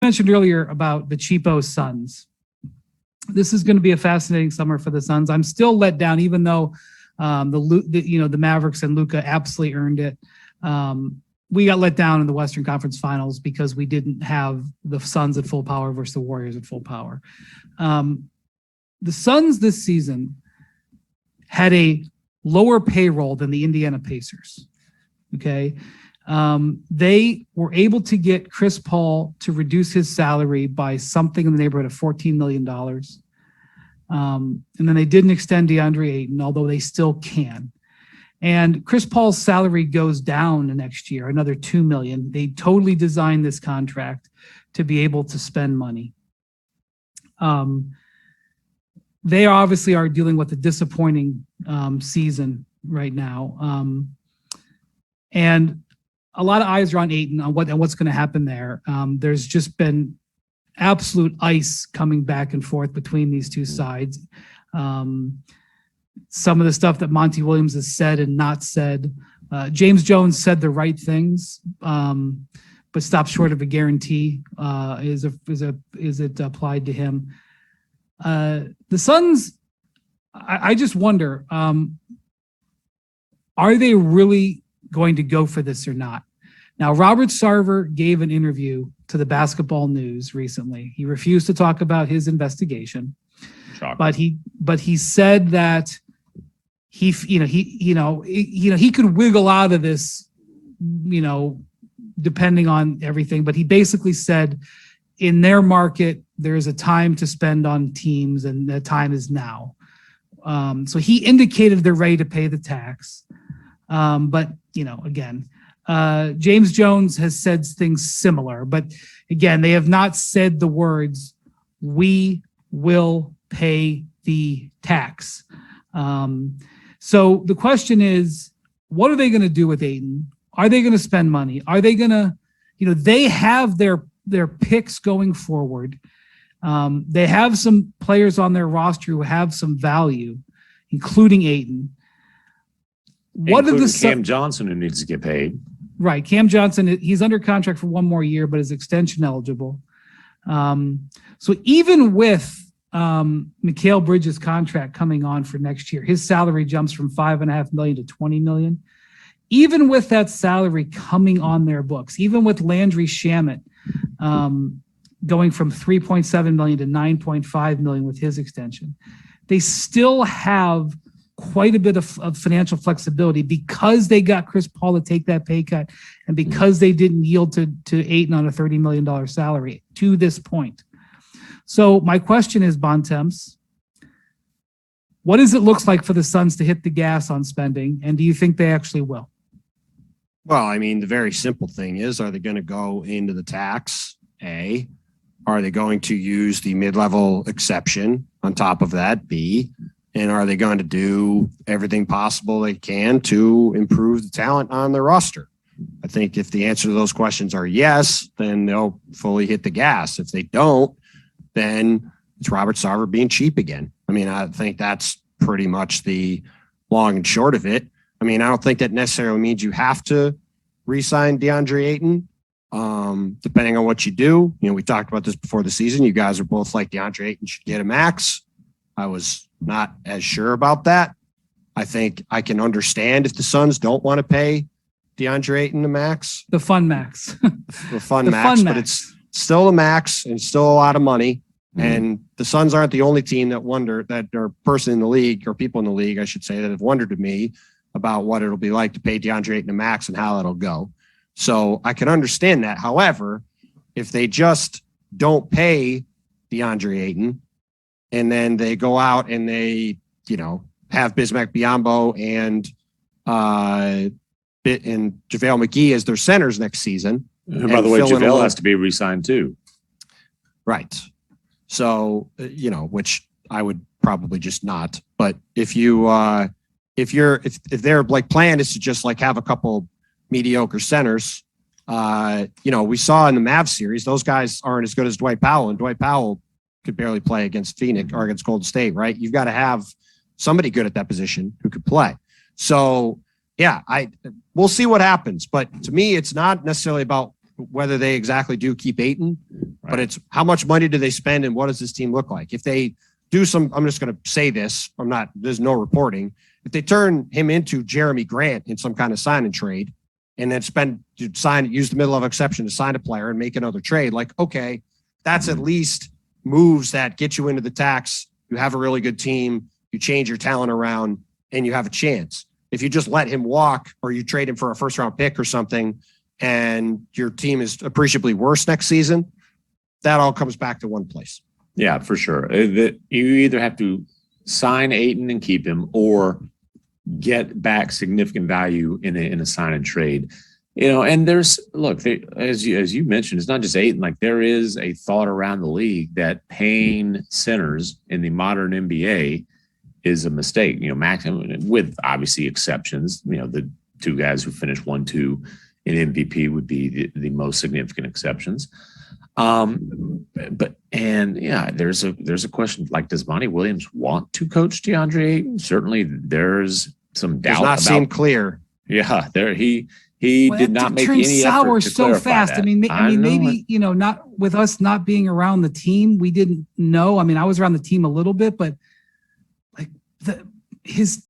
mentioned earlier about the cheapo Suns. This is going to be a fascinating summer for the Suns. I'm still let down, even though the Mavericks and Luka absolutely earned it. We got let down in the Western Conference Finals because we didn't have the Suns at full power versus the Warriors at full power. The Suns this season had a lower payroll than the Indiana Pacers. Okay. They were able to get Chris Paul to reduce his salary by something in the neighborhood of $14 million. And then they didn't extend DeAndre Ayton, although they still can. And Chris Paul's salary goes down next year, another $2 million. They totally designed this contract to be able to spend money. They obviously are dealing with a disappointing season right now. And a lot of eyes are on Ayton on what's going to happen there. There's just been absolute ice coming back and forth between these two sides. Some of the stuff that Monty Williams has said and not said. James Jones said the right things, but stopped short of a guarantee. Is it applied to him? The Suns, I just wonder, are they really going to go for this or not? Now, Robert Sarver gave an interview to the Basketball News recently. He refused to talk about his investigation, but he said that he could wiggle out of this, depending on everything. But he basically said, in their market, there is a time to spend on teams, and the time is now. So he indicated they're ready to pay the tax. But again, James Jones has said things similar, but again, they have not said the words, "We will pay the tax." So the question is, what are they going to do with Ayton? Are they going to spend money? Are they going to, they have their picks going forward. They have some players on their roster who have some value, including Ayton. What are the Cam Johnson, who needs to get paid? Right, Cam Johnson. He's under contract for one more year, but is extension eligible. So even with Mikal Bridges' contract coming on for next year, his salary jumps from $5.5 million to $20 million. Even with that salary coming on their books, even with Landry Shamet going from $3.7 million to $9.5 million with his extension, they still have quite a bit of financial flexibility because they got Chris Paul to take that pay cut and because they didn't yield to Ayton on a $30 million salary to this point. So my question is, Bontemps, what does it look like for the Suns to hit the gas on spending, and do you think they actually will? Well, I mean, the very simple thing is, are they going to go into the tax? A. Are they going to use the mid-level exception on top of that? B. And are they going to do everything possible they can to improve the talent on their roster? I think if the answer to those questions are yes, then they'll fully hit the gas. If they don't, then it's Robert Sarver being cheap again. I mean, I think that's pretty much the long and short of it. I mean, I don't think that necessarily means you have to re-sign DeAndre Ayton, depending on what you do. We talked about this before the season. You guys are both like DeAndre Ayton should get a max. I was not as sure about that. I think I can understand if the Suns don't want to pay DeAndre Ayton the max. The fun max. the fun max, but it's still a max and still a lot of money. Mm-hmm. And the Suns aren't the only team or person in the league, or people in the league, I should say, that have wondered to me about what it'll be like to pay DeAndre Ayton the max and how it'll go. So I can understand that. However, if they just don't pay DeAndre Ayton, and then they go out and they, have Bismack Biyombo and JaVale McGee as their centers next season. And by the way, JaVale has to be re-signed too. Right. So, which I would probably just not. But if their plan is to just have a couple mediocre centers, we saw in the Mavs series, those guys aren't as good as Dwight Powell, and Dwight Powell could barely play against Phoenix or against Golden State, right? You've got to have somebody good at that position who could play. So, yeah, we'll see what happens. But to me, it's not necessarily about whether they exactly do keep Ayton, but Right. it's how much money do they spend and what does this team look like? If they do some, I'm just going to say this, there's no reporting. If they turn him into Jeremy Grant in some kind of sign and trade and then use the middle of exception to sign a player and make another trade, like, okay, that's at least moves that get you into the tax. You have a really good team. You change your talent around and you have a chance. If you just let him walk or you trade him for a first round pick or something and your team is appreciably worse next season, that all comes back to one place. Yeah, for sure. You either have to sign Ayton and keep him or get back significant value in a sign and trade. And there's as you mentioned, it's not just Ayton. Like there is a thought around the league that paying centers in the modern NBA is a mistake. Maximum with obviously exceptions. The two guys who finished 1-2 in MVP would be the most significant exceptions. There's a question like, does Monty Williams want to coach DeAndre Ayton? Certainly, there's some doubt. Does not seem clear. Yeah, he did not make any effort to so fast. That. I mean, maybe not with us not being around the team, we didn't know. I mean, I was around the team a little bit, but like his